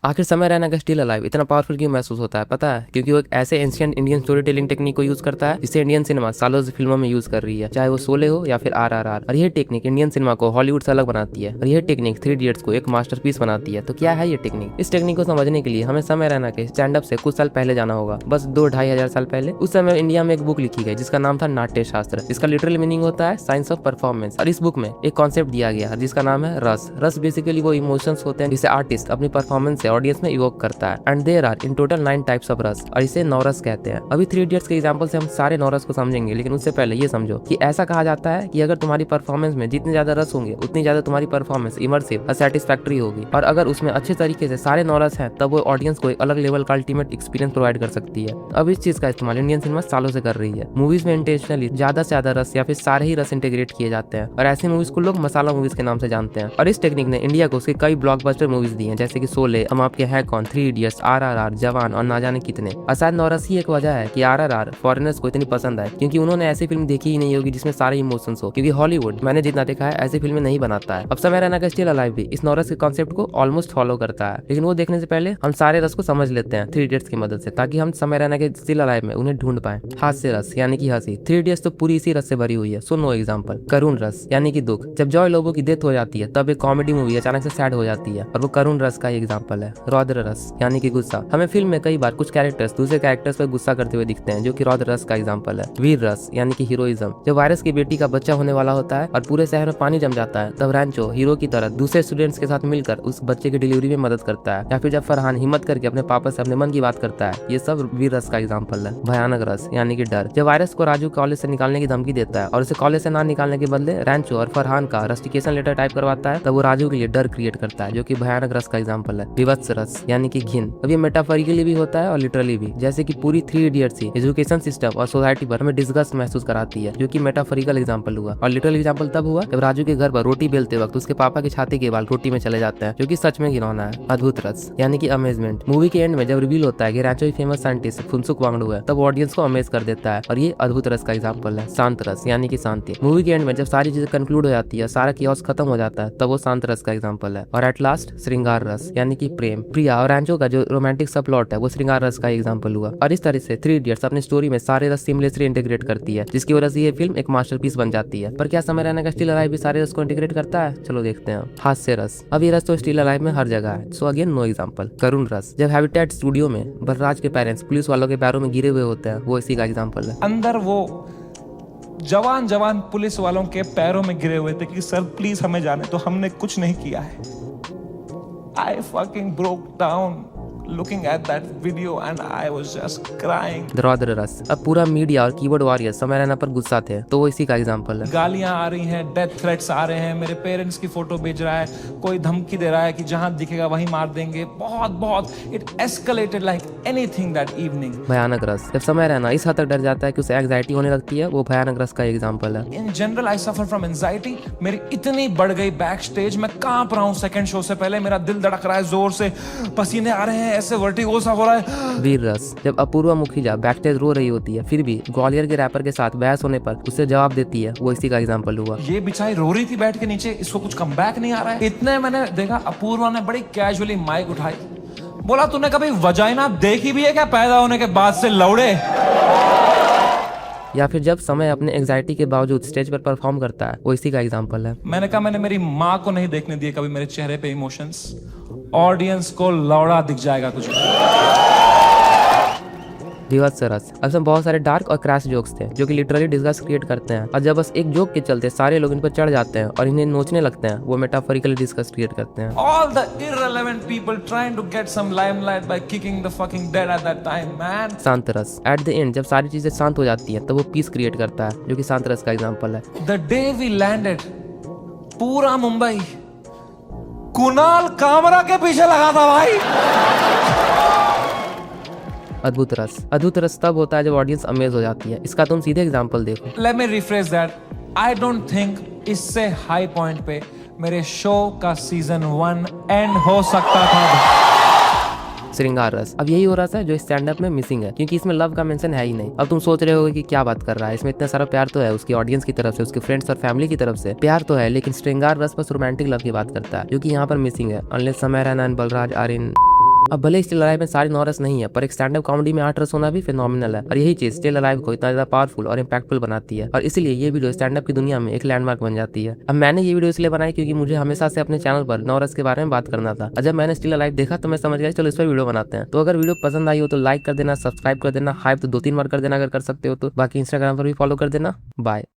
आखिर समय रैना का स्टिल अलाइव इतना पावरफुल क्यों महसूस होता है पता है? क्योंकि वो एक ऐसे ancient Indian story telling technique को यूज करता है जिसे इंडियन सिनेमा सालों से फिल्मों में यूज कर रही है, चाहे वो शोले हो या फिर RRR। और यह टेक्निक इंडियन सिनेमा को हॉलीवुड से अलग बनाती है और यह टेक्निक थ्री इडियट्स को एक मास्टरपीस बनाती है। तो क्या है ये टेक्निक? इस टेक्निक को समझने के लिए हमें समय रैना के स्टैंड अप से कुछ साल पहले जाना होगा, बस 2-2.5 साल पहले। उस समय इंडिया में एक बुक लिखी गई जिसका नाम था नाट्य शास्त्र, जिसका लिटरल मीनिंग होता है साइंस ऑफ परफॉर्मेंस। और इस बुक में एक कॉन्सेप्ट दिया गया जिसका नाम है रस। रस बेसिकली वो इमोशंस होते हैं जिसे आर्टिस्ट अपनी परफॉर्मेंस से ऑडियंस में इवोक करता है। And there are in total 9 types of rasa और इसे नौरस कहते हैं। अभी थ्री इडियट्स के एग्जांपल से हम सारे नौरस को समझेंगे, लेकिन उससे पहले ये समझो कि ऐसा कहा जाता है कि अगर तुम्हारी परफॉर्मेंस में जितने ज्यादा रस होंगे उतनी ज्यादा तुम्हारी परफॉर्मेंस इमर्सिव और सेटिस्फैक्टरी होगी। और अगर उसमें अच्छे तरीके से सारे नौरस हैं तब वो ऑडियंस को एक अलग लेवल का अल्टीमेट एक्सपीरियंस प्रोवाइड कर सकती है। अब इस चीज का इस्तेमाल इंडियन सिनेमा सालों से कर रही है। मूवीज में इंटेंशनली ज्यादा से ज्यादा रस या फिर सारे ही रस इंटीग्रेट किए जाते हैं और ऐसी मूवीज को लोग मसाला मूवीज के नाम से जानते हैं। और इस टेक्निक ने इंडिया को उसके कई ब्लॉकबस्टर मूवीज दी हैं, जैसे कि शोले, हम आपके हैं कौन, थ्री इडियट्स, RRR, जवान और ना जाने कितने। और शायद नौरस ही एक वजह है कि RRR फॉरेनर्स को इतनी पसंद है, क्योंकि उन्होंने ऐसी फिल्म देखी ही नहीं होगी जिसमें सारे इमोशंस हो, क्योंकि हॉलीवुड मैंने जितना देखा है ऐसी फिल्में नहीं बनाता है। अब समय रैना का स्टिल अलाइव भी इस नौरस के कॉन्सेप्ट को ऑलमोस्ट फॉलो करता है, लेकिन वो देखने से पहले हम सारे रस को समझ लेते हैं थ्री इडियट्स की मदद से, ताकि हम समय रैना के स्टिल अलाइव में उन्हें ढूंढ पाए। हास्य रस यानी कि हंसी, थ्री इडियट्स तो पूरी इसी रस से भरी हुई है। सुनो एग्जांपल, करुण रस यानी कि दुख, जब जॉय लोबो की डेथ हो जाती है तब एक कॉमेडी मूवी अचानक से सैड हो जाती है और वो करुण रस का एग्जांपल है। रौद्र रस यानी कि गुस्सा, हमें फिल्म में कई बार कुछ कैरेक्टर्स दूसरे कैरेक्टर्स पर गुस्सा करते हुए दिखते हैं, जो कि रौद्र रस का एग्जांपल है। वीर रस यानी कि हीरोइज्म, जब वायरस की बेटी का बच्चा होने वाला होता है और पूरे शहर में पानी जम जाता है तब रैंचो हीरो की तरह दूसरे स्टूडेंट्स के साथ मिलकर उस बच्चे की डिलीवरी में मदद करता है। या फिर जब फरहान हिम्मत करके अपने पापा से अपने मन की बात करता है, ये सब वीर रस का एग्जांपल है। भयानक रस यानी कि डर, जब वायरस को राजू कॉलेज से निकालने की धमकी देता है और उसे कॉलेज से ना निकालने के बदले रैंचो और फरहान का रस्टिकेशन लेटर टाइप करवाता है, तब वो राजू के लिए डर क्रिएट करता है, जो कि भयानक रस का एग्जांपल है। विवत्स रस यानी कि घिन, अब ये मेटाफोरिकली भी होता है और लिटरली भी, जैसे कि पूरी थ्री इडियट्स ही एजुकेशन सिस्टम और सोसाइटी पर हमें डिस्गस्ट महसूस कराती है, जो कि मेटाफोरिकल एग्जांपल हुआ। और लिटरल एग्जांपल तब हुआ जब राजू के घर पर रोटी बेलते वक्त उसके पापा की छाती के बाल रोटी में चले जाते हैं, जो कि सच में घिनौना है। अद्भुत रस यानी कि अमेजमेंट, मूवी के एंड में जब रिवील होता है कि रैंचो फेमस साइंटिस्ट फुनसुक वांगडू है, तब ऑडियंस को अमेज कर देता है और ये अद्भुत रस का एग्जांपल है। शांत रस यानी कि शांति, मूवी के एंड में जब सारी चीजें कंक्लूड हो जाती है, सारा कियोस खत्म हो जाता है, तब वो शांत रस का एग्जांपल है। और एट लास्ट श्रृंगार रस यानी कि प्रेम, प्रिया और रैंचो का जो रोमांटिक सब प्लॉट है वो श्रृंगार रस का एग्जांपल हुआ। और इस तरह से थ्री इडियट्स अपनी स्टोरी में सारे रस सीमलेसली इंटीग्रेट करती है, जिसकी वजह से ये फिल्म एक मास्टरपीस बन जाती है। पर क्या समय रैना का स्टिल अलाइव भी सारे रस को इंटीग्रेट करता है? चलो देखते हैं। हास्य रस, अब ये रस तो स्टिल अलाइव में हर जगह है, सो अगेन नो एग्जांपल। करुण रस, जब हैबिटेट स्टूडियो में बलराज के पेरेंट्स पुलिस वालों के पैरों में गिरे हुए होते हैं, वो इसी का एग्जांपल है। अंदर वो जवान पुलिस वालों के पैरों में गिरे हुए थे कि सर प्लीज हमें जाने तो, हमने कुछ नहीं किया है। I fucking broke down looking at that video and I was just crying. रौद्र रस, अब पूरा मीडिया और कीबोर्ड वॉरियर्स समय रैना पर गुस्सा थे, तो वो इसी का एग्जांपल है। गालियां आ रही हैं, डेथ थ्रेट्स आ रहे हैं, मेरे पेरेंट्स की फोटो भेज रहा है, कोई धमकी दे रहा है कि जहां दिखेगा वहीं मार देंगे। बहुत it escalated like anything that evening. भयानक रस, जब समय रैना इस हद तक डर जाता है कि उसे एंजाइटी होने लगती है, वो भयानक रस का एग्जांपल है। In general I suffer from anxiety, मेरी इतनी बढ़ गई बैक स्टेज, मैं कांप रहा हूं सेकंड शो से पहले, मेरा दिल धड़क रहा है जोर से, पसीने आ रहे हैं, ऐसे वर्टिगो सा हो रहा है। वीर रस, जब अपूर्वा मुखिजा बैक स्टेज रो रही होती है फिर भी ग्वालियर के रैपर के साथ बहस होने पर उसे जवाब देती है, वो इसी का एग्जांपल हुआ। ये बेचारी रो रही थी बैठ के नीचे, इसको कुछ कमबैक नहीं आ रहा है। इतने मैंने देखा, अपूर्वा ने बड़ी कैजुअली माइक उठाई, बोला तूने कभी वजाइना देखी भी है क्या पैदा होने के बाद से लौड़े? या फिर जब समय अपने एंजाइटी के बावजूद स्टेज पर परफॉर्म करता है, वो इसी का एग्जांपल है। मैंने कहा मैंने मेरी माँ को नहीं देखने दिए कभी मेरे चेहरे पे इमोशंस, ऑडियंस को लौड़ा दिख जाएगा कुछ। विवत्स रस, अब बहुत सारे डार्क और क्रैश जोक्स थे जो कि लिटरली डिस्गस्ट क्रिएट करते हैं, और जब बस एक जोक के चलते सारे लोग इन पर चढ़ जाते हैं और इन्हें नोचने लगते हैं, वो मेटाफोरिकली डिस्गस्ट क्रिएट करते हैं। All the irrelevant people trying to get some limelight by kicking the fucking dead at that time, man. शांत रस, एट द एंड जब सारी चीजें शांत हो जाती हैं, तब वो पीस क्रिएट करता है, जो कि शांत रस का एग्जांपल है। The day we landed, पूरा मुंबई कुणाल कामरा के पीछे लगा था भाई। अद्भुत रस, अद्भुत रस तब होता है जब ऑडियंस अमेज हो जाती है। इसका तुम सीधे एग्जांपल देखो। Let me rephrase that. I don't think इससे हाई पॉइंट पे मेरे शो का सीजन 1 एंड हो सकता था। श्रृंगार रस, अब यही हो रहा है जो स्टैंड अप में मिसिंग है, क्योंकि इसमें लव का मेंशन है ही नहीं। अब तुम सोच रहे होगे कि क्या बात कर रहा है, इसमें इतना सारा प्यार तो है उसकी ऑडियंस की तरफ से, उसके फ्रेंड्स और फैमिली की तरफ से प्यार तो है, लेकिन श्रृंगार रस बस रोमांटिक लव की बात करता है, जो कि यहाँ पर मिसिंग है। Unless Samay Raina and Balraj are in अब भले स्टिल अलाइव में सारी 9 रस नहीं है, पर एक स्टैंड अप कॉमेडी में 8 रस होना भी फिनोमिनल है। और यही चीज स्टिल अलाइव को इतना ज्यादा पावरफुल और इम्पैक्टफुल बनाती है, और इसीलिए ये वीडियो स्टैंड अप की दुनिया में एक लैंडमार्क बन जाती है। अब मैंने ये वीडियो इसलिए बनाई क्योंकि मुझे हमेशा से अपने चैनल पर 9 रस के बारे में बात करना था। और जब मैंने स्टिल अलाइव देखा तो मैं समझ गया चलो इस पर वीडियो बनाते हैं। तो अगर वीडियो पसंद आई हो तो लाइक कर देना, सब्सक्राइब कर देना, हाइप तो 2-3 बार कर देना अगर कर सकते हो तो। बाकी इंस्टाग्राम पर भी फॉलो कर देना। बाय।